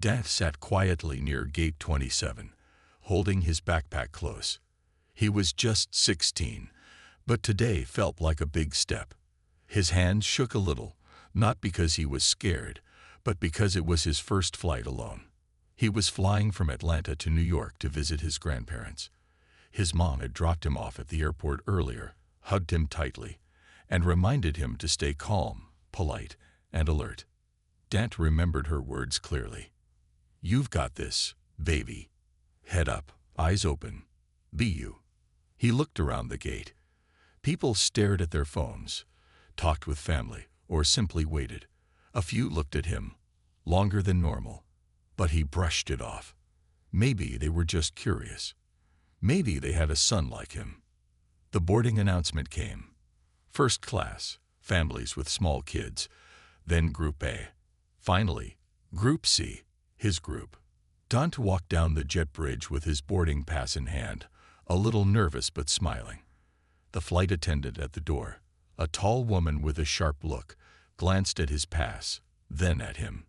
Dad sat quietly near gate 27, holding his backpack close. He was just 16, but today felt like a big step. His hands shook a little, not because he was scared, but because it was his first flight alone. He was flying from Atlanta to New York to visit his grandparents. His mom had dropped him off at the airport earlier, hugged him tightly, and reminded him to stay calm, polite, and alert. Dad remembered her words clearly. "You've got this, baby. Head up, eyes open. Be you." He looked around the gate. People stared at their phones, talked with family, or simply waited. A few looked at him, longer than normal, but he brushed it off. Maybe they were just curious. Maybe they had a son like him. The boarding announcement came. First class, families with small kids, then Group A. Finally, Group C, his group. Dante walked down the jet bridge with his boarding pass in hand, a little nervous but smiling. The flight attendant at the door, a tall woman with a sharp look, glanced at his pass, then at him.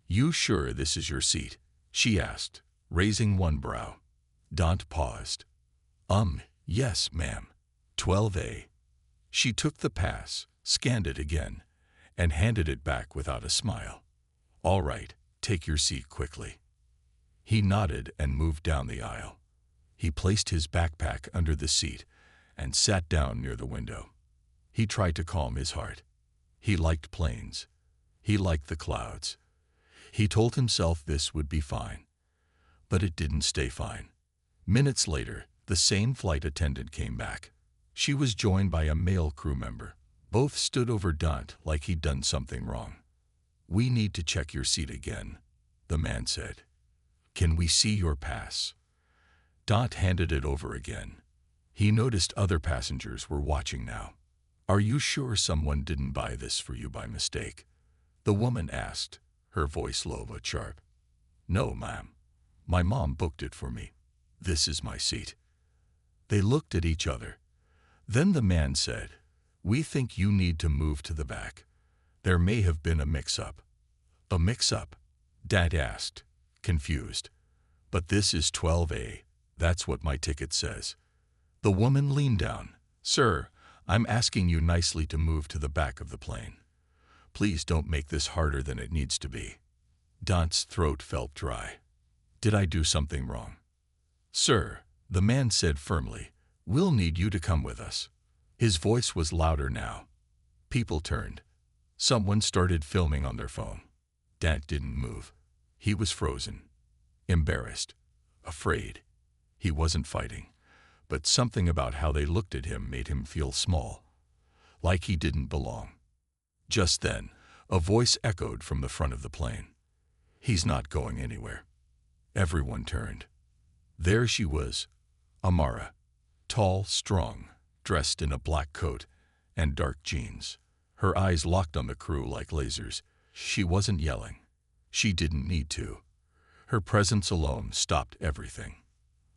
"You sure this is your seat?" she asked, raising one brow. Dante paused. Yes, ma'am. 12A. She took the pass, scanned it again, and handed it back without a smile. "All right, take your seat quickly." He nodded and moved down the aisle. He placed his backpack under the seat and sat down near the window. He tried to calm his heart. He liked planes. He liked the clouds. He told himself this would be fine. But it didn't stay fine. Minutes later, the same flight attendant came back. She was joined by a male crew member. Both stood over Dante like he'd done something wrong. "We need to check your seat again," the man said. "Can we see your pass?" Dante handed it over again. He noticed other passengers were watching now. "Are you sure someone didn't buy this for you by mistake?" the woman asked, her voice low but sharp. "No, ma'am. My mom booked it for me. This is my seat." They looked at each other. Then the man said, "We think you need to move to the back. There may have been a mix-up." "A mix-up?" Dad asked, confused. "But this is 12A. That's what my ticket says." The woman leaned down. "Sir, I'm asking you nicely to move to the back of the plane. Please don't make this harder than it needs to be." Dante's throat felt dry. "Did I do something wrong?" "Sir," the man said firmly, "we'll need you to come with us." His voice was louder now. People turned. Someone started filming on their phone. Dante didn't move. He was frozen, embarrassed, afraid. He wasn't fighting, but something about how they looked at him made him feel small, like he didn't belong. Just then, a voice echoed from the front of the plane. "He's not going anywhere." Everyone turned. There she was, Amara, tall, strong, dressed in a black coat and dark jeans. Her eyes locked on the crew like lasers. She wasn't yelling. She didn't need to. Her presence alone stopped everything.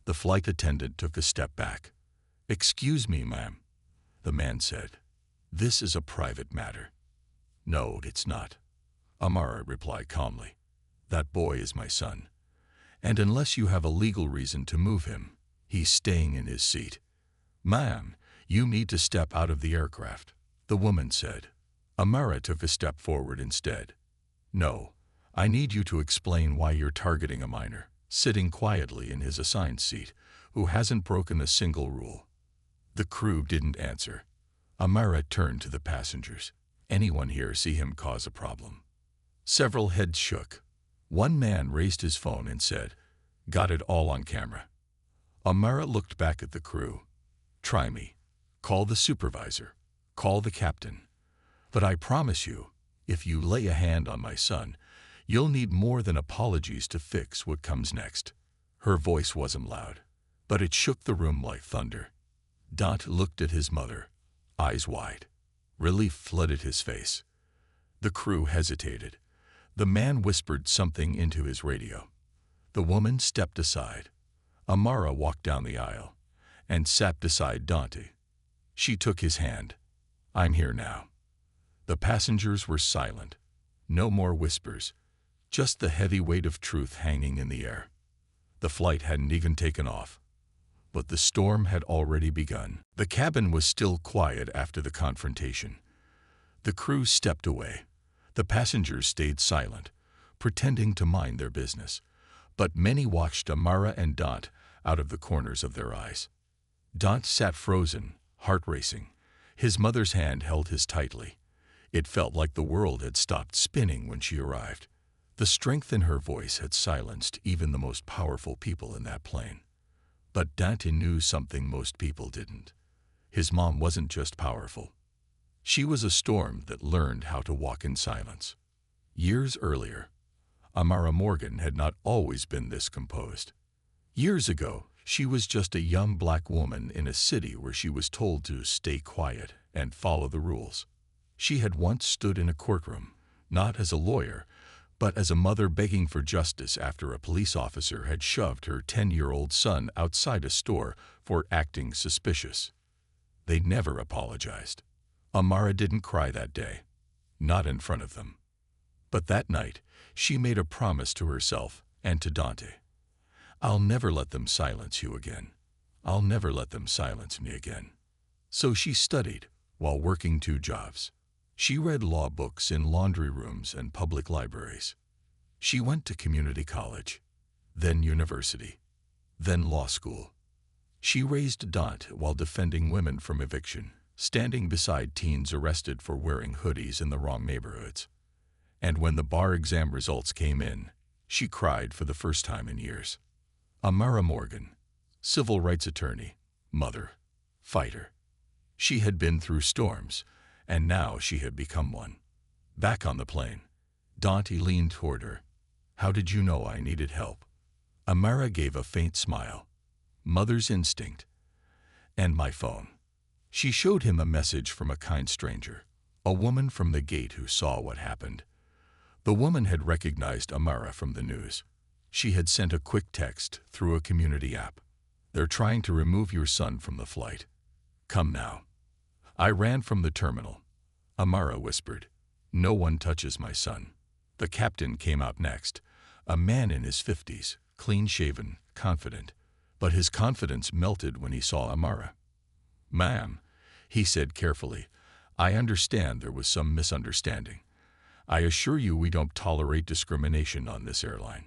The flight attendant took a step back. "Excuse me, ma'am," the man said. "This is a private matter." "No, it's not," Amara replied calmly. "That boy is my son. And unless you have a legal reason to move him, he's staying in his seat." "Ma'am, you need to step out of the aircraft," the woman said. Amara took a step forward instead. "No, I need you to explain why you're targeting a minor, sitting quietly in his assigned seat, who hasn't broken a single rule." The crew didn't answer. Amara turned to the passengers. "Anyone here see him cause a problem?" Several heads shook. One man raised his phone and said, "Got it all on camera." Amara looked back at the crew. "Try me. Call the supervisor. Call the captain. But I promise you, if you lay a hand on my son, you'll need more than apologies to fix what comes next." Her voice wasn't loud, but it shook the room like thunder. Dante looked at his mother, eyes wide. Relief flooded his face. The crew hesitated. The man whispered something into his radio. The woman stepped aside. Amara walked down the aisle and sat beside Dante. She took his hand. "I'm here now." The passengers were silent. No more whispers, just the heavy weight of truth hanging in the air. The flight hadn't even taken off, but the storm had already begun. The cabin was still quiet after the confrontation. The crew stepped away. The passengers stayed silent, pretending to mind their business. But many watched Amara and Dant out of the corners of their eyes. Dant sat frozen, heart racing. His mother's hand held his tightly. It felt like the world had stopped spinning when she arrived. The strength in her voice had silenced even the most powerful people in that plane. But Dante knew something most people didn't. His mom wasn't just powerful. She was a storm that learned how to walk in silence. Years earlier, Amara Morgan had not always been this composed. Years ago, she was just a young black woman in a city where she was told to stay quiet and follow the rules. She had once stood in a courtroom, not as a lawyer, but as a mother begging for justice after a police officer had shoved her 10-year-old son outside a store for acting suspicious. They never apologized. Amara didn't cry that day, not in front of them. But that night, she made a promise to herself and to Dante. I'll never let them silence you again. I'll never let them silence me again. So she studied while working 2 jobs. She read law books in laundry rooms and public libraries. She went to community college, then university, then law school. She raised Dante while defending women from eviction, standing beside teens arrested for wearing hoodies in the wrong neighborhoods. And when the bar exam results came in, she cried for the first time in years. Amara Morgan, civil rights attorney, mother, fighter. She had been through storms, and now she had become one. Back on the plane, Dante leaned toward her. How did you know I needed help? Amara gave a faint smile. Mother's instinct. And my phone. She showed him a message from a kind stranger, a woman from the gate who saw what happened. The woman had recognized Amara from the news. She had sent a quick text through a community app. They're trying to remove your son from the flight. Come now. I ran from the terminal. Amara whispered, no one touches my son. The captain came out next, a man in his 50s, clean-shaven, confident. But his confidence melted when he saw Amara. Ma'am, he said carefully, I understand there was some misunderstanding. I assure you we don't tolerate discrimination on this airline.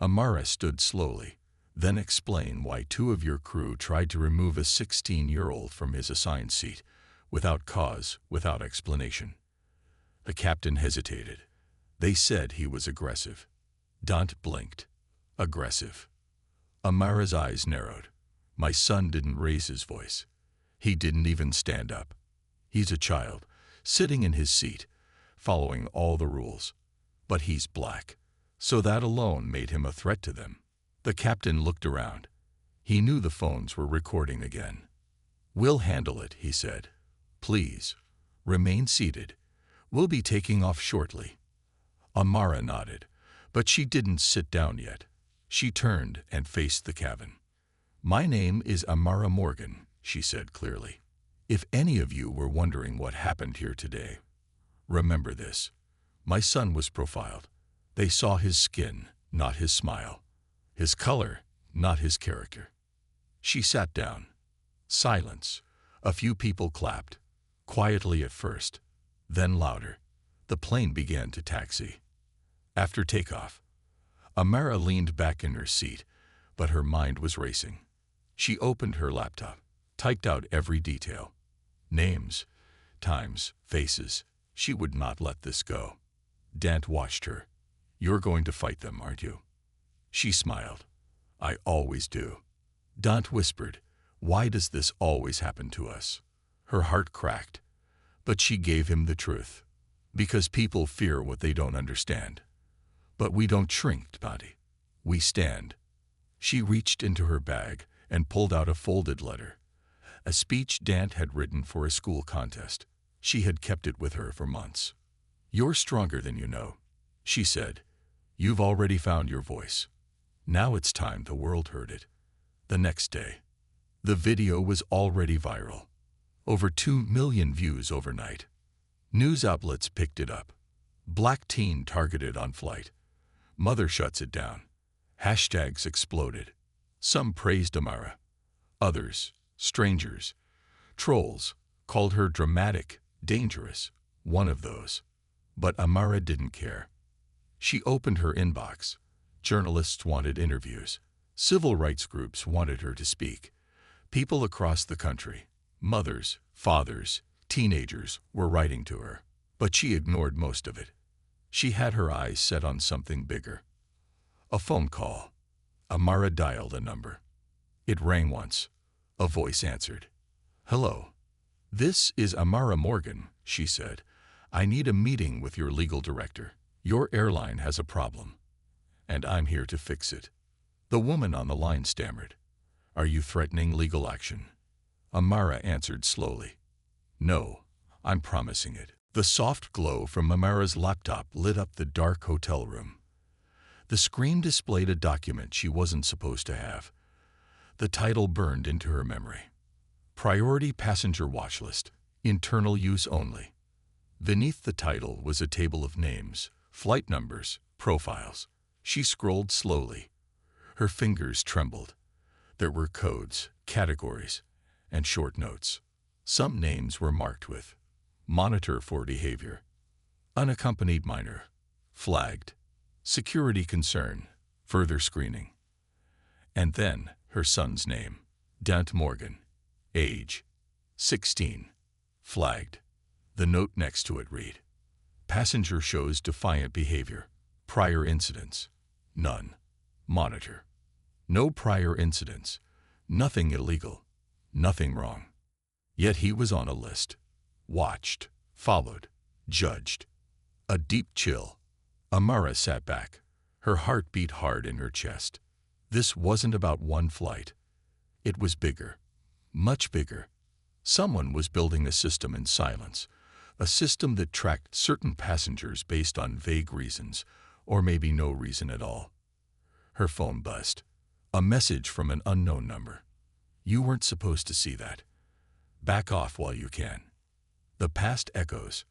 Amara stood slowly, then explained why 2 of your crew tried to remove a 16-year-old from his assigned seat, without cause, without explanation. The captain hesitated. They said he was aggressive. Dante blinked. Aggressive. Amara's eyes narrowed. My son didn't raise his voice. He didn't even stand up. He's a child, sitting in his seat, following all the rules. But he's black, so that alone made him a threat to them. The captain looked around. He knew the phones were recording again. We'll handle it, he said. Please, remain seated. We'll be taking off shortly. Amara nodded, but she didn't sit down yet. She turned and faced the cabin. My name is Amara Morgan, she said clearly. If any of you were wondering what happened here today, remember this. My son was profiled. They saw his skin, not his smile. His color, not his character. She sat down. Silence. A few people clapped. Quietly at first, then louder. The plane began to taxi. After takeoff, Amara leaned back in her seat, but her mind was racing. She opened her laptop, typed out every detail. Names, times, faces. She would not let this go. Dante watched her. You're going to fight them, aren't you? She smiled. I always do. Dante whispered, why does this always happen to us? Her heart cracked, but she gave him the truth. Because people fear what they don't understand. But we don't shrink, Dante. We stand. She reached into her bag and pulled out a folded letter. A speech Dante had written for a school contest. She had kept it with her for months. You're stronger than you know, she said. You've already found your voice. Now it's time the world heard it. The next day, the video was already viral. Over 2 million views overnight. News outlets picked it up. Black teen targeted on flight. Mother shuts it down. Hashtags exploded. Some praised Amara. Others, strangers, trolls, called her dramatic, dangerous, one of those. But Amara didn't care. She opened her inbox. Journalists wanted interviews. Civil rights groups wanted her to speak. People across the country, mothers, fathers, teenagers, were writing to her. But she ignored most of it. She had her eyes set on something bigger. A phone call. Amara dialed a number. It rang once. A voice answered. "Hello. This is Amara Morgan," she said. "I need a meeting with your legal director. Your airline has a problem, and I'm here to fix it." The woman on the line stammered. "Are you threatening legal action?" Amara answered slowly. "No, I'm promising it." The soft glow from Amara's laptop lit up the dark hotel room. The screen displayed a document she wasn't supposed to have. The title burned into her memory. Priority Passenger Watch List, Internal Use Only. Beneath the title was a table of names, flight numbers, profiles. She scrolled slowly. Her fingers trembled. There were codes, categories, and short notes. Some names were marked with "Monitor for behavior," "Unaccompanied minor," "Flagged," "Security concern," "Further screening." And then her son's name, Dant Morgan, age 16, "Flagged." The note next to it read, "Passenger shows defiant behavior. Prior incidents? None. Monitor." No prior incidents. Nothing illegal. Nothing wrong. Yet he was on a list. Watched, followed, judged. A deep chill. Amara sat back. Her heart beat hard in her chest. This wasn't about one flight. It was bigger. Much bigger. Someone was building a system in silence. A system that tracked certain passengers based on vague reasons, or maybe no reason at all. Her phone buzzed. A message from an unknown number. "You weren't supposed to see that. Back off while you can." The past echoes.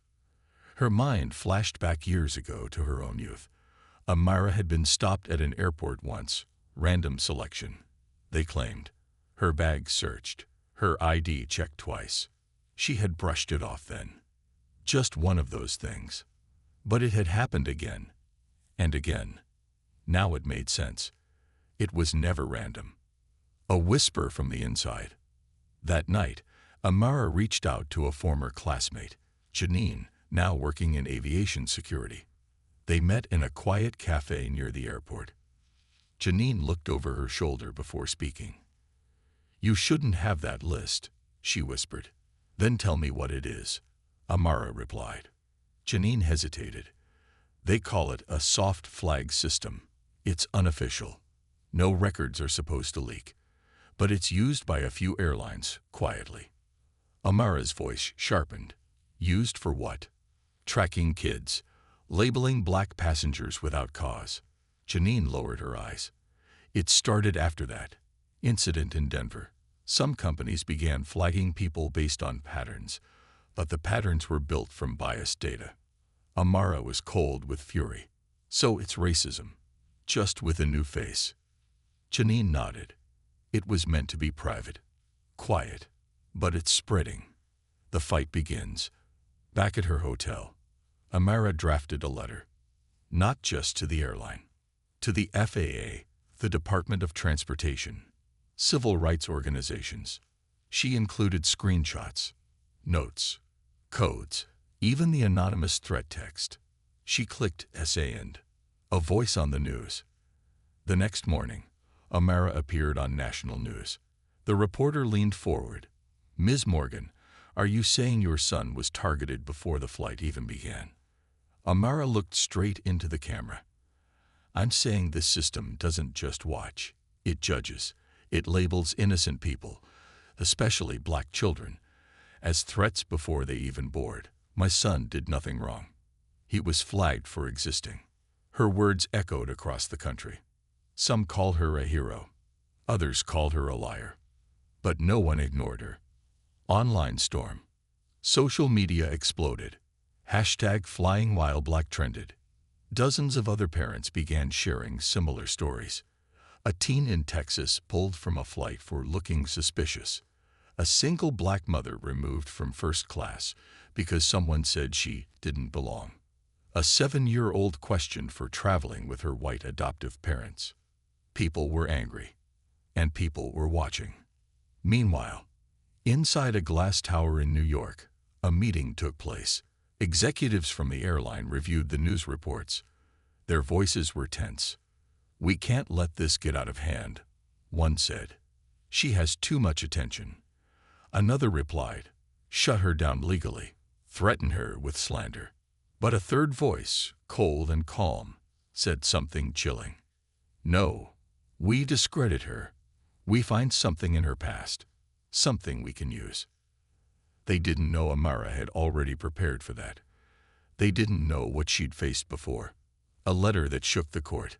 Her mind flashed back years ago to her own youth. Amara had been stopped at an airport once. Random selection, they claimed. Her bag searched. Her ID checked twice. She had brushed it off then. Just one of those things. But it had happened again. And again. Now it made sense. It was never random. A whisper from the inside. That night, Amara reached out to a former classmate, Janine, now working in aviation security. They met in a quiet cafe near the airport. Janine looked over her shoulder before speaking. "You shouldn't have that list," she whispered. "Then tell me what it is," Amara replied. Janine hesitated. "They call it a soft flag system. It's unofficial. No records are supposed to leak. But it's used by a few airlines, quietly." Amara's voice sharpened. "Used for what?" "Tracking kids. Labeling black passengers without cause." Janine lowered her eyes. "It started after that incident in Denver. Some companies began flagging people based on patterns, but the patterns were built from biased data." Amara was cold with fury. "So it's racism, just with a new face." Janine nodded. "It was meant to be private, quiet, but it's spreading. The fight begins." Back at her hotel, Amara drafted a letter, not just to the airline, to the FAA, the Department of Transportation, civil rights organizations. She included screenshots, notes, codes, even the anonymous threat text. She clicked send. A voice on the news. The next morning, Amara appeared on national news. The reporter leaned forward. "Ms. Morgan, are you saying your son was targeted before the flight even began?" Amara looked straight into the camera. "I'm saying this system doesn't just watch. It judges. It labels innocent people, especially black children, as threats before they even board. My son did nothing wrong. He was flagged for existing." Her words echoed across the country. Some called her a hero. Others called her a liar. But no one ignored her. Online storm. Social media exploded. Hashtag flying while black trended. Dozens of other parents began sharing similar stories. A teen in Texas pulled from a flight for looking suspicious. A single black mother removed from first class because someone said she didn't belong. A 7-year-old questioned for traveling with her white adoptive parents. People were angry, and people were watching. Meanwhile, inside a glass tower in New York, a meeting took place. Executives from the airline reviewed the news reports. Their voices were tense. "We can't let this get out of hand," one said. "She has too much attention." Another replied, "Shut her down legally. Threaten her with slander." But a third voice, cold and calm, said something chilling. "No, we discredit her. We find something in her past, something we can use." They didn't know Amara had already prepared for that. They didn't know what she'd faced before. A letter that shook the court.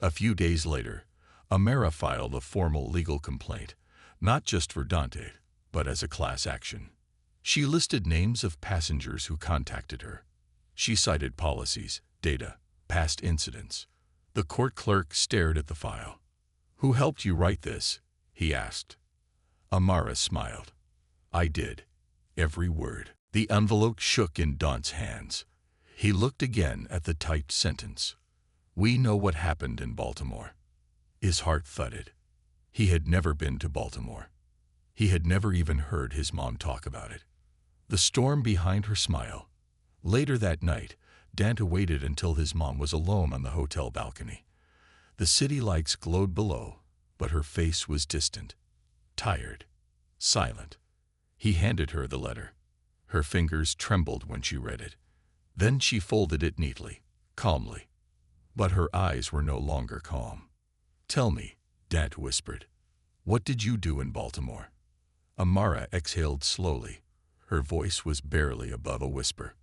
A few days later, Amara filed a formal legal complaint, not just for Dante, but as a class action. She listed names of passengers who contacted her. She cited policies, data, past incidents. The court clerk stared at the file. "Who helped you write this?" he asked. Amara smiled. "I did. Every word." The envelope shook in Dante's hands. He looked again at the typed sentence. "We know what happened in Baltimore." His heart thudded. He had never been to Baltimore. He had never even heard his mom talk about it. The storm behind her smile. Later that night, Dante waited until his mom was alone on the hotel balcony. The city lights glowed below, but her face was distant, tired, silent. He handed her the letter. Her fingers trembled when she read it. Then she folded it neatly, calmly. But her eyes were no longer calm. "Tell me," Dante whispered. "What did you do in Baltimore?" Amara exhaled slowly. Her voice was barely above a whisper.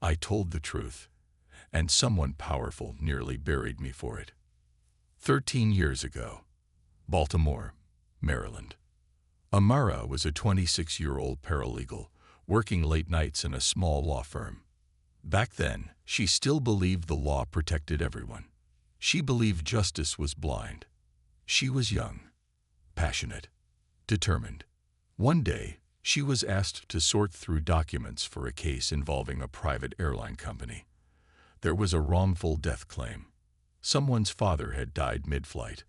"I told the truth, and someone powerful nearly buried me for it." 13 years ago, Baltimore, Maryland. Amara was a 26-year-old paralegal working late nights in a small law firm. Back then, she still believed the law protected everyone. She believed justice was blind. She was young, passionate, determined. One day, she was asked to sort through documents for a case involving a private airline company. There was a wrongful death claim. Someone's father had died mid-flight.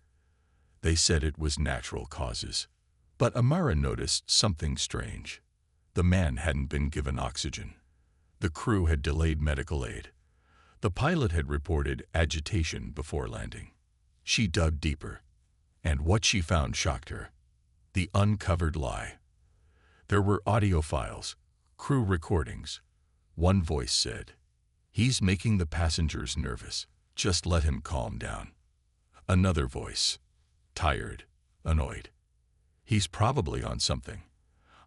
They said it was natural causes. But Amara noticed something strange. The man hadn't been given oxygen. The crew had delayed medical aid. The pilot had reported agitation before landing. She dug deeper, and what she found shocked her. The uncovered lie. There were audio files, crew recordings. One voice said, "He's making the passengers nervous. Just let him calm down." Another voice, tired, annoyed, "He's probably on something.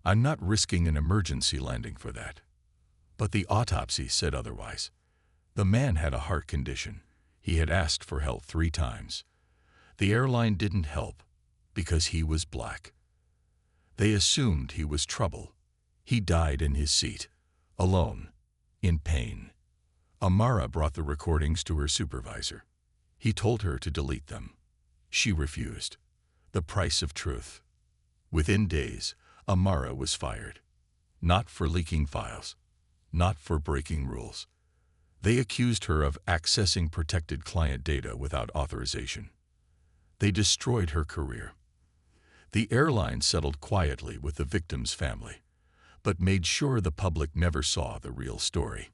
I'm not risking an emergency landing for that." But the autopsy said otherwise. The man had a heart condition. He had asked for help 3 times. The airline didn't help because he was black. They assumed he was trouble. He died in his seat, alone, in pain. Amara brought the recordings to her supervisor. He told her to delete them. She refused. The price of truth. Within days, Amara was fired. Not for leaking files. Not for breaking rules. They accused her of accessing protected client data without authorization. They destroyed her career. The airline settled quietly with the victim's family, but made sure the public never saw the real story.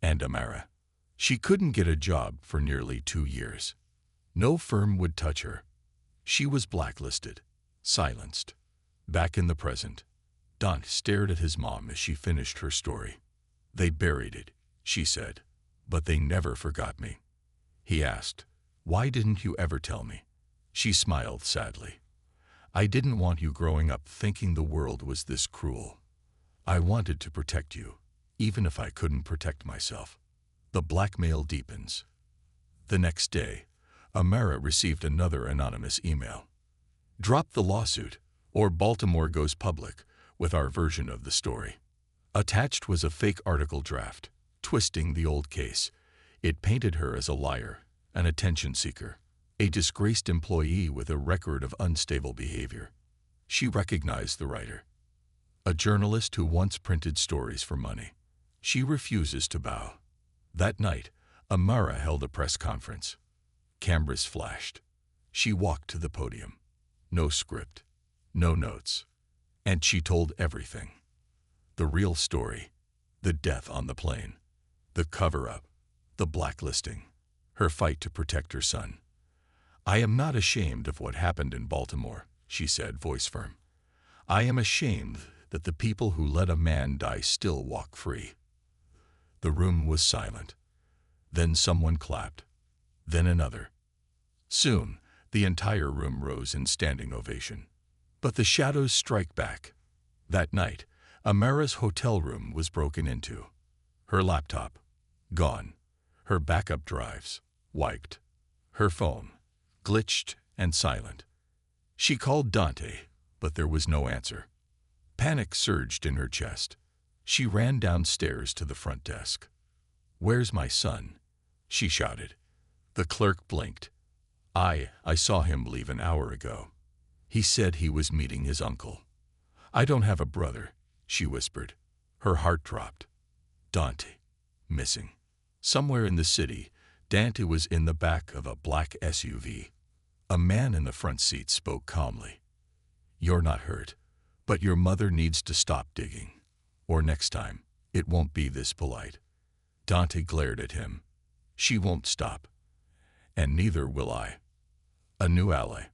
And Amara. She couldn't get a job for nearly 2 years. No firm would touch her. She was blacklisted, silenced. Back in the present, Dante stared at his mom as she finished her story. "They buried it," she said, "but they never forgot me." He asked, "Why didn't you ever tell me?" She smiled sadly. "I didn't want you growing up thinking the world was this cruel. I wanted to protect you, even if I couldn't protect myself." The blackmail deepens. The next day, Amara received another anonymous email. "Drop the lawsuit, or Baltimore goes public with our version of the story." Attached was a fake article draft, twisting the old case. It painted her as a liar, an attention seeker, a disgraced employee with a record of unstable behavior. She recognized the writer, a journalist who once printed stories for money. She refuses to bow. That night, Amara held a press conference. Cameras flashed. She walked to the podium. No script, no notes. And she told everything. The real story, the death on the plane, the cover-up, the blacklisting, her fight to protect her son. "I am not ashamed of what happened in Baltimore," she said, voice firm. "I am ashamed that the people who let a man die still walk free." The room was silent. Then someone clapped. Then another. Soon, the entire room rose in standing ovation. But the shadows strike back. That night, Amara's hotel room was broken into. Her laptop, gone. Her backup drives, wiped. Her phone, glitched and silent. She called Dante, but there was no answer. Panic surged in her chest. She ran downstairs to the front desk. "Where's my son?" she shouted. The clerk blinked. I saw him leave an hour ago. He said he was meeting his uncle." "I don't have a brother," she whispered. Her heart dropped. Dante, missing. Somewhere in the city, Dante was in the back of a black SUV. A man in the front seat spoke calmly. "You're not hurt, but your mother needs to stop digging. Or next time, it won't be this polite." Dante glared at him. "She won't stop. And neither will I." A new ally.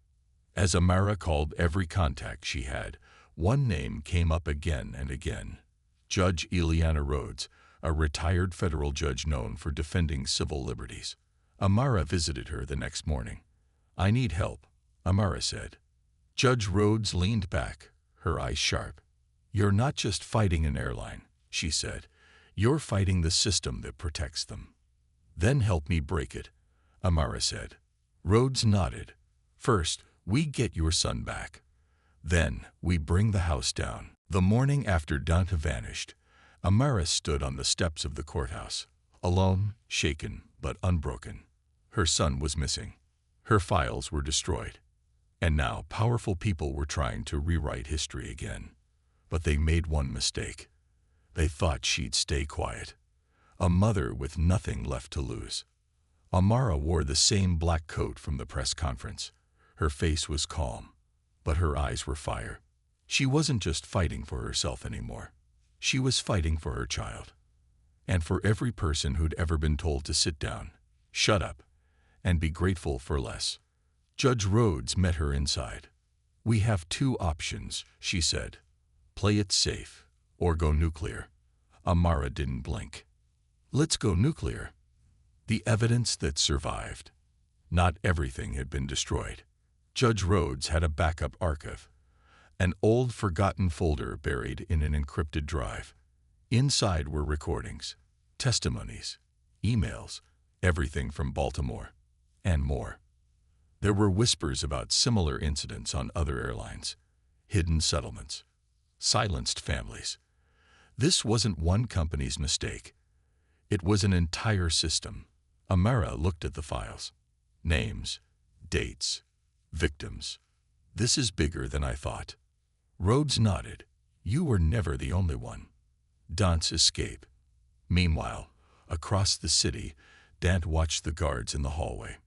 As Amara called every contact she had, one name came up again and again. Judge Eliana Rhodes, a retired federal judge known for defending civil liberties. Amara visited her the next morning. "I need help," Amara said. Judge Rhodes leaned back, her eyes sharp. "You're not just fighting an airline," she said. "You're fighting the system that protects them." "Then help me break it," Amara said. Rhodes nodded. "First, we get your son back. Then, we bring the house down." The morning after Dante vanished, Amara stood on the steps of the courthouse, alone, shaken, but unbroken. Her son was missing. Her files were destroyed. And now powerful people were trying to rewrite history again. But they made one mistake. They thought she'd stay quiet. A mother with nothing left to lose. Amara wore the same black coat from the press conference. Her face was calm, but her eyes were fire. She wasn't just fighting for herself anymore. She was fighting for her child. And for every person who'd ever been told to sit down, shut up, and be grateful for less. Judge Rhodes met her inside. "We have two options," she said. "Play it safe, or go nuclear." Amara didn't blink. "Let's go nuclear." The evidence that survived. Not everything had been destroyed. Judge Rhodes had a backup archive. An old forgotten folder buried in an encrypted drive. Inside were recordings, testimonies, emails, everything from Baltimore, and more. There were whispers about similar incidents on other airlines, hidden settlements, silenced families. This wasn't one company's mistake. It was an entire system. Amara looked at the files. Names, dates, victims. "This is bigger than I thought." Rhodes nodded. "You were never the only one." Dante's escape. Meanwhile, across the city, Dante watched the guards in the hallway.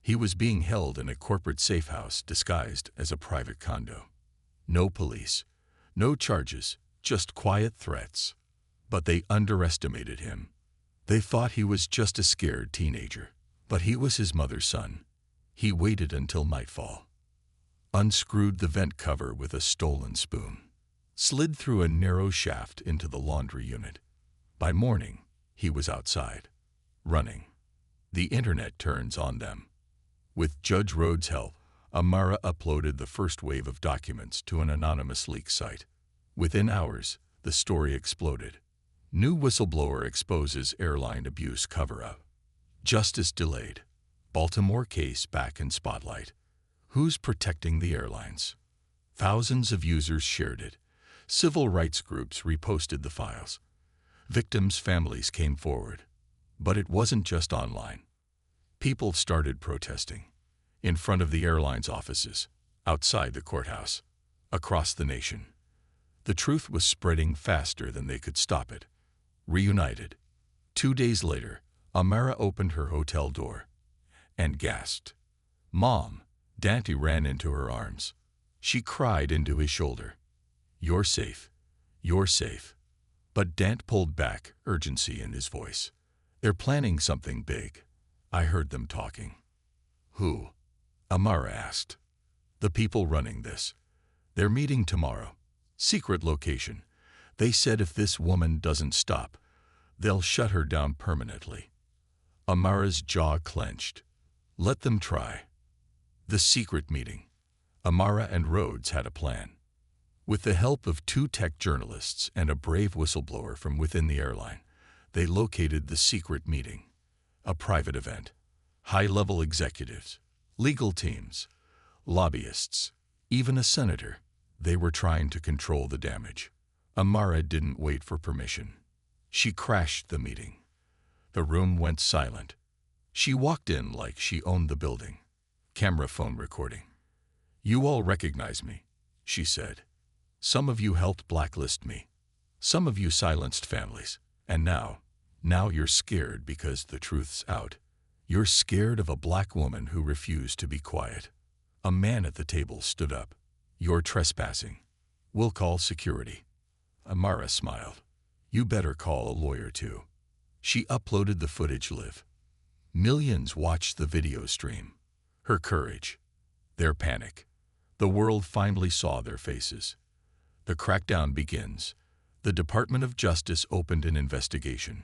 He was being held in a corporate safe house disguised as a private condo. No police, no charges, just quiet threats. But they underestimated him. They thought he was just a scared teenager, but he was his mother's son. He waited until nightfall, unscrewed the vent cover with a stolen spoon, slid through a narrow shaft into the laundry unit. By morning, he was outside, running. The internet turns on them. With Judge Rhodes' help, Amara uploaded the first wave of documents to an anonymous leak site. Within hours, the story exploded. New whistleblower exposes airline abuse cover-up. Justice delayed. Baltimore case back in spotlight. Who's protecting the airlines? Thousands of users shared it. Civil rights groups reposted the files. Victims' families came forward. But it wasn't just online. People started protesting. In front of the airline's offices, outside the courthouse, across the nation. The truth was spreading faster than they could stop it. Reunited. 2 days later, Amara opened her hotel door and gasped. "Mom!" Dante ran into her arms. She cried into his shoulder. "You're safe. You're safe." But Dante pulled back, urgency in his voice. "They're planning something big. I heard them talking." "Who?" Amara asked. "The people running this. They're meeting tomorrow. Secret location. They said if this woman doesn't stop, they'll shut her down permanently." Amara's jaw clenched. Let them try. The secret meeting. Amara and Rhodes had a plan. With the help of 2 tech journalists and a brave whistleblower from within the airline, they located the secret meeting. A private event. High-level executives, legal teams, lobbyists, even a senator. They were trying to control the damage. Amara didn't wait for permission. She crashed the meeting. The room went silent. She walked in like she owned the building. Camera phone recording. "You all recognize me," she said. "Some of you helped blacklist me. Some of you silenced families. And now you're scared because the truth's out. You're scared of a black woman who refused to be quiet." A man at the table stood up. "You're trespassing. We'll call security." Amara smiled. "You better call a lawyer too." She uploaded the footage live. Millions watched the video stream. Her courage. Their panic. The world finally saw their faces. The crackdown begins. The Department of Justice opened an investigation.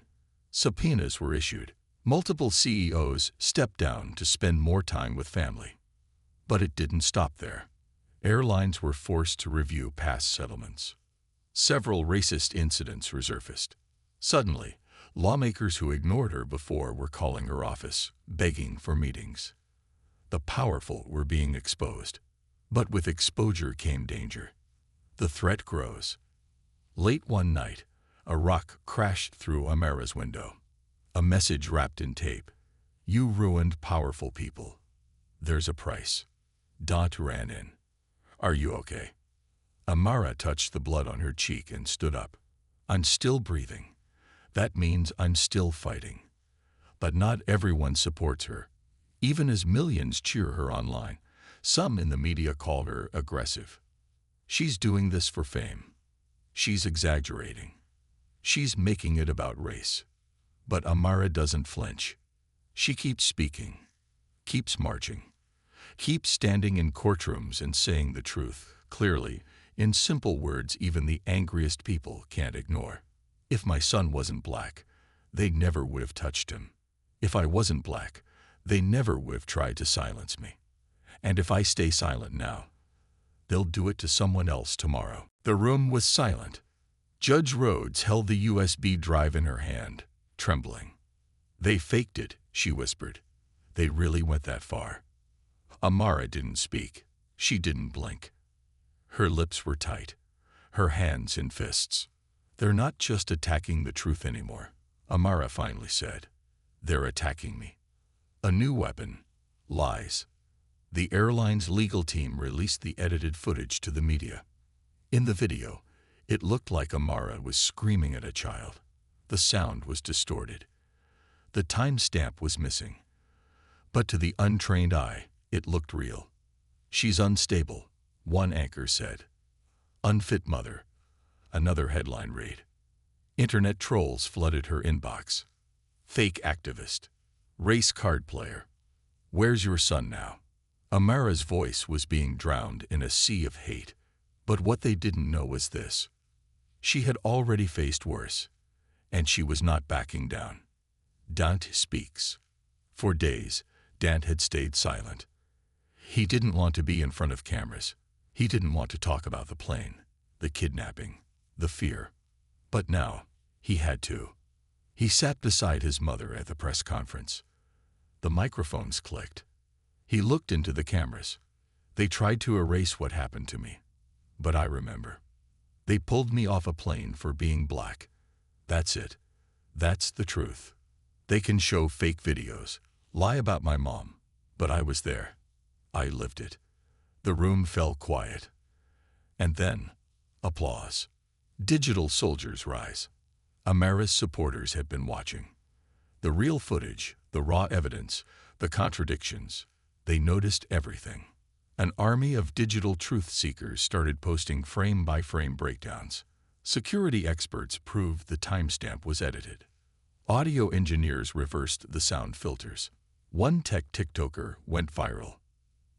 Subpoenas were issued. Multiple CEOs stepped down to spend more time with family. But it didn't stop there. Airlines were forced to review past settlements. Several racist incidents resurfaced. Suddenly, lawmakers who ignored her before were calling her office, begging for meetings. The powerful were being exposed. But with exposure came danger. The threat grows. Late one night, a rock crashed through Amara's window. A message wrapped in tape. "You ruined powerful people. There's a price." Dante ran in. "Are you okay?" Amara touched the blood on her cheek and stood up. "I'm still breathing. That means I'm still fighting." But not everyone supports her. Even as millions cheer her online, some in the media call her aggressive. She's doing this for fame. She's exaggerating. She's making it about race. But Amara doesn't flinch. She keeps speaking, keeps marching, keeps standing in courtrooms and saying the truth, clearly, in simple words even the angriest people can't ignore. "If my son wasn't black, they never would have touched him. If I wasn't black, they never would have tried to silence me. And if I stay silent now, they'll do it to someone else tomorrow." The room was silent. Judge Rhodes held the USB drive in her hand, trembling. "They faked it," she whispered. "They really went that far." Amara didn't speak. She didn't blink. Her lips were tight, her hands in fists. "They're not just attacking the truth anymore," Amara finally said. "They're attacking me. A new weapon. Lies." The airline's legal team released the edited footage to the media. In the video, it looked like Amara was screaming at a child. The sound was distorted. The timestamp was missing. But to the untrained eye, it looked real. "She's unstable," one anchor said. "Unfit mother," another headline read. Internet trolls flooded her inbox. "Fake activist. Race card player. Where's your son now?" Amara's voice was being drowned in a sea of hate. But what they didn't know was this. She had already faced worse, and she was not backing down. Dante speaks. For days, Dante had stayed silent. He didn't want to be in front of cameras. He didn't want to talk about the plane, the kidnapping, the fear. But now, he had to. He sat beside his mother at the press conference. The microphones clicked. He looked into the cameras. "They tried to erase what happened to me. But I remember. They pulled me off a plane for being black. That's it. That's the truth. They can show fake videos, lie about my mom, but I was there. I lived it. The room fell quiet. And then, applause. Digital soldiers rise. Amara's supporters had been watching. The real footage, the raw evidence, the contradictions, they noticed everything. An army of digital truth seekers started posting frame-by-frame breakdowns. Security experts proved the timestamp was edited. Audio engineers reversed the sound filters. One tech TikToker went viral.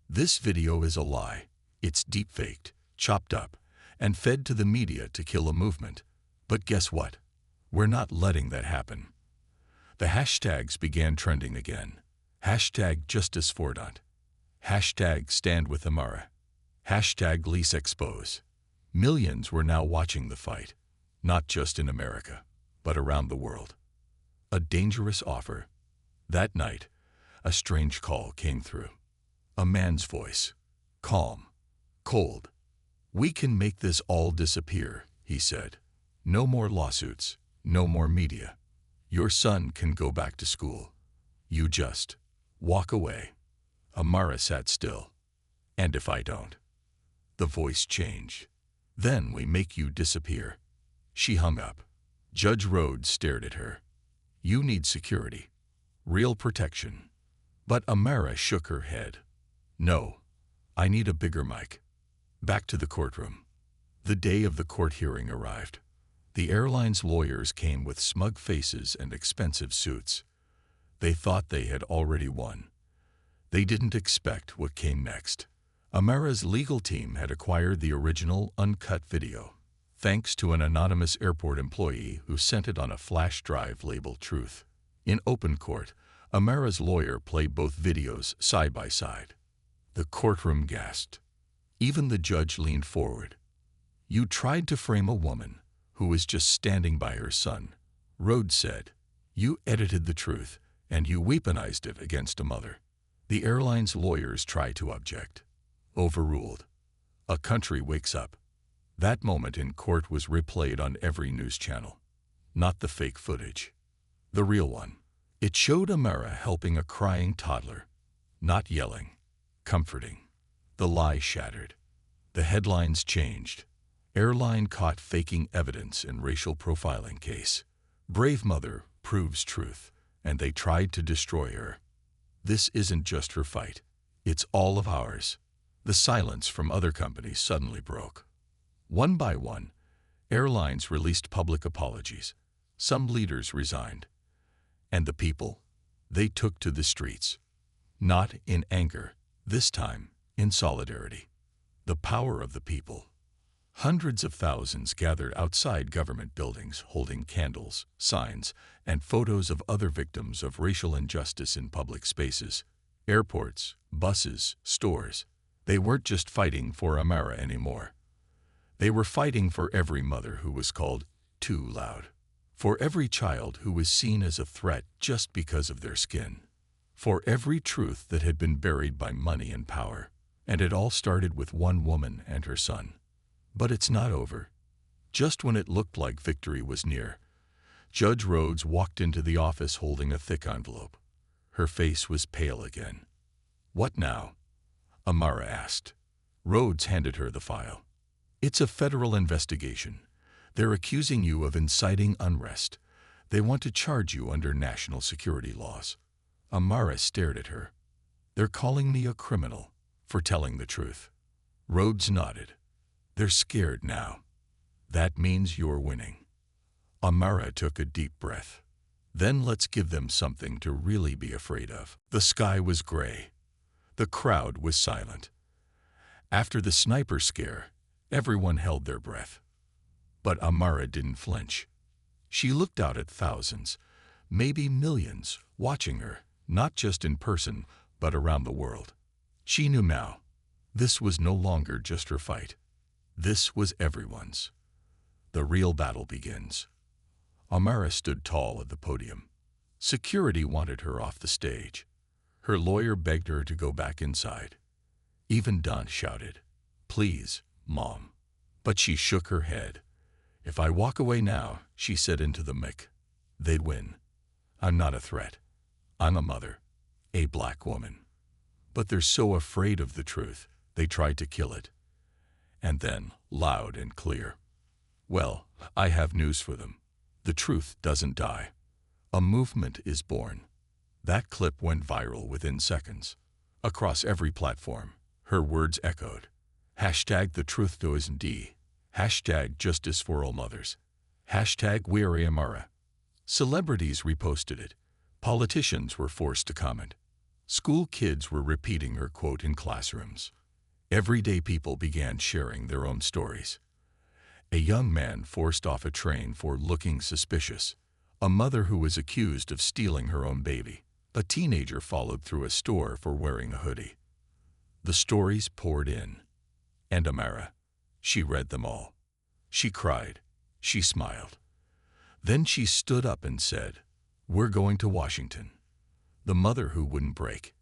This video is a lie. It's deep-faked, chopped up, and fed to the media to kill a movement. But guess what? We're not letting that happen. The hashtags began trending again. Hashtag Justice Fordant. Hashtag Stand with Amara. Hashtag Lease Expose. Millions were now watching the fight, not just in America, but around the world. A dangerous offer. That night, a strange call came through. A man's voice. Calm. Cold. "We can make this all disappear," he said. "No more lawsuits. No more media. Your son can go back to school. You just walk away." Amara sat still. "And if I don't?" The voice changed. "Then we make you disappear." She hung up. Judge Rhodes stared at her. "You need security. Real protection." But Amara shook her head. "No, I need a bigger mic." Back to the courtroom. The day of the court hearing arrived. The airline's lawyers came with smug faces and expensive suits. They thought they had already won. They didn't expect what came next. Amara's legal team had acquired the original uncut video, thanks to an anonymous airport employee who sent it on a flash drive labeled Truth. In open court, Amara's lawyer played both videos side by side. The courtroom gasped. Even the judge leaned forward. "You tried to frame a woman who was just standing by her son," Rhodes said. "You edited the truth, and you weaponized it against a mother." The airline's lawyers tried to object. Overruled. A country wakes up. That moment in court was replayed on every news channel. Not the fake footage. The real one. It showed Amara helping a crying toddler. Not yelling. Comforting. The lie shattered. The headlines changed. Airline caught faking evidence in racial profiling case. Brave mother proves truth, and they tried to destroy her. This isn't just her fight. It's all of ours. The silence from other companies suddenly broke. One by one, airlines released public apologies. Some leaders resigned. And the people, they took to the streets. Not in anger, this time in solidarity. The power of the people. Hundreds of thousands gathered outside government buildings holding candles, signs, and photos of other victims of racial injustice in public spaces. Airports, buses, stores. They weren't just fighting for Amara anymore. They were fighting for every mother who was called too loud. For every child who was seen as a threat just because of their skin. For every truth that had been buried by money and power. And it all started with one woman and her son. But it's not over. Just when it looked like victory was near, Judge Rhodes walked into the office holding a thick envelope. Her face was pale again. "What now?" Amara asked. Rhodes handed her the file. "It's a federal investigation. They're accusing you of inciting unrest. They want to charge you under national security laws." Amara stared at her. "They're calling me a criminal for telling the truth." Rhodes nodded. "They're scared now. That means you're winning." Amara took a deep breath. "Then let's give them something to really be afraid of." The sky was gray. The crowd was silent. After the sniper scare, everyone held their breath. But Amara didn't flinch. She looked out at thousands, maybe millions, watching her, not just in person, but around the world. She knew now. This was no longer just her fight. This was everyone's. The real battle begins. Amara stood tall at the podium. Security wanted her off the stage. Her lawyer begged her to go back inside. Even Don shouted, "Please, Mom." But she shook her head. "If I walk away now," she said into the mic, "they'd win. I'm not a threat. I'm a mother, a black woman. But they're so afraid of the truth, they tried to kill it. And then, loud and clear, well, I have news for them. The truth doesn't die. A movement is born. That clip went viral within seconds. Across every platform, her words echoed. Hashtag the truth doesn't die. Hashtag justice for all mothers. Hashtag we're Amara. Celebrities reposted it. Politicians were forced to comment. School kids were repeating her quote in classrooms. Everyday people began sharing their own stories. A young man forced off a train for looking suspicious. A mother who was accused of stealing her own baby. A teenager followed through a store for wearing a hoodie. The stories poured in. And Amara, she read them all. She cried. She smiled. Then she stood up and said, "We're going to Washington." The mother who wouldn't break.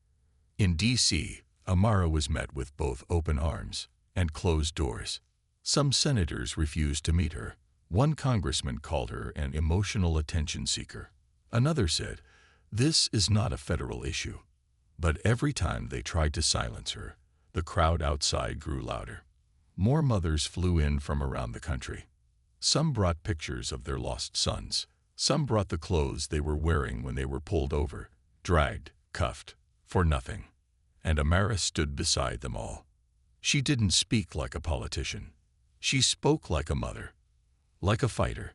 In D.C., Amara was met with both open arms and closed doors. Some senators refused to meet her. One congressman called her an emotional attention seeker. Another said, "This is not a federal issue." But every time they tried to silence her, the crowd outside grew louder. More mothers flew in from around the country. Some brought pictures of their lost sons. Some brought the clothes they were wearing when they were pulled over, dragged, cuffed, for nothing. And Amara stood beside them all. She didn't speak like a politician. She spoke like a mother, like a fighter,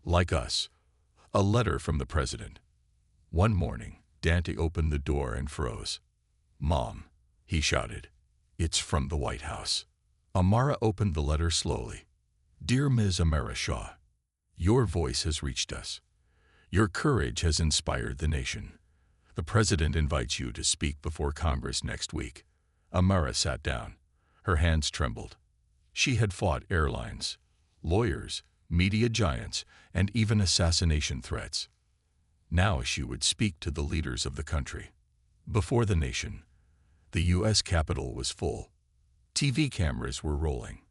like us. A letter from the president. One morning, Dante opened the door and froze. "Mom," he shouted. "It's from the White House." Amara opened the letter slowly. "Dear Ms. Amara Shaw, your voice has reached us. Your courage has inspired the nation. The president invites you to speak before Congress next week." Amara sat down. Her hands trembled. She had fought airlines, lawyers, media giants, and even assassination threats. Now she would speak to the leaders of the country. Before the nation, the U.S. Capitol was full. TV cameras were rolling.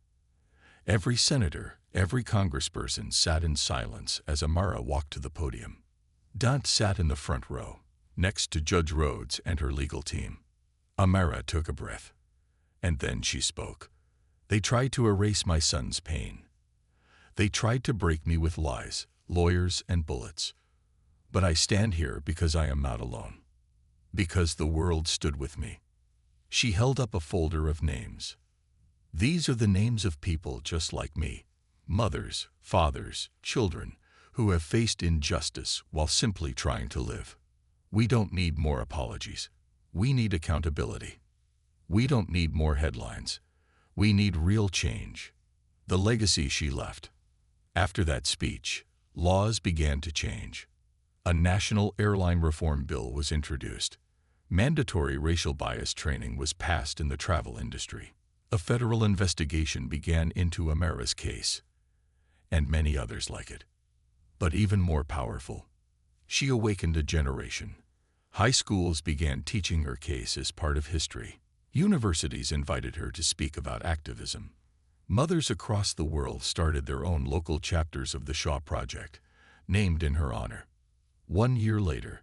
Every senator, every congressperson sat in silence as Amara walked to the podium. Dante sat in the front row, next to Judge Rhodes and her legal team. Amara took a breath. And then she spoke. "They tried to erase my son's pain. They tried to break me with lies, lawyers, and bullets. But I stand here because I am not alone. Because the world stood with me." She held up a folder of names. "These are the names of people just like me, mothers, fathers, children, who have faced injustice while simply trying to live. We don't need more apologies. We need accountability. We don't need more headlines. We need real change." The legacy she left. After that speech, laws began to change. A national airline reform bill was introduced. Mandatory racial bias training was passed in the travel industry. A federal investigation began into Amara's case, and many others like it. But even more powerful, she awakened a generation. High schools began teaching her case as part of history. Universities invited her to speak about activism. Mothers across the world started their own local chapters of the Shaw Project, named in her honor. 1 year later,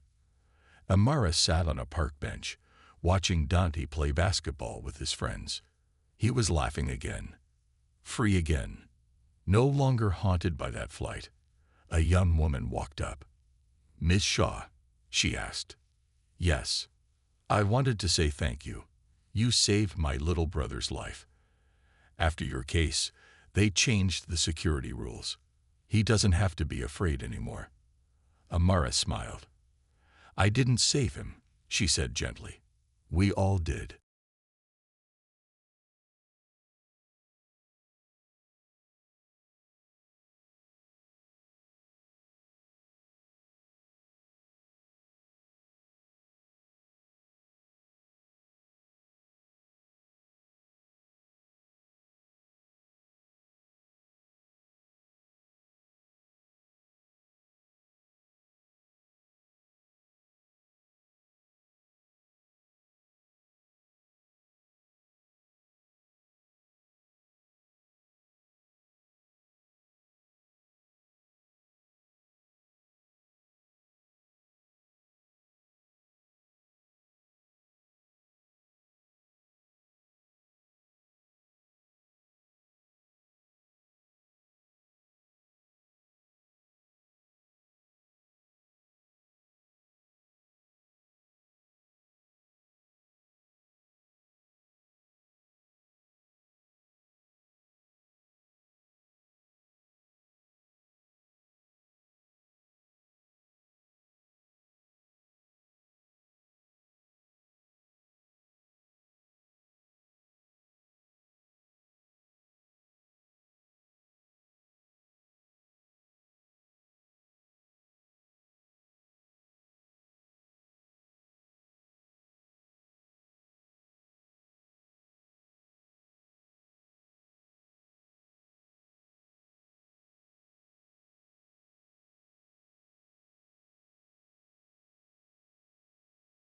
Amara sat on a park bench, watching Dante play basketball with his friends. He was laughing again, free again, no longer haunted by that flight. A young woman walked up. "Miss Shaw," she asked. "Yes. I wanted to say thank you. You saved my little brother's life. After your case, they changed the security rules. He doesn't have to be afraid anymore." Amara smiled. "I didn't save him," she said gently. "We all did.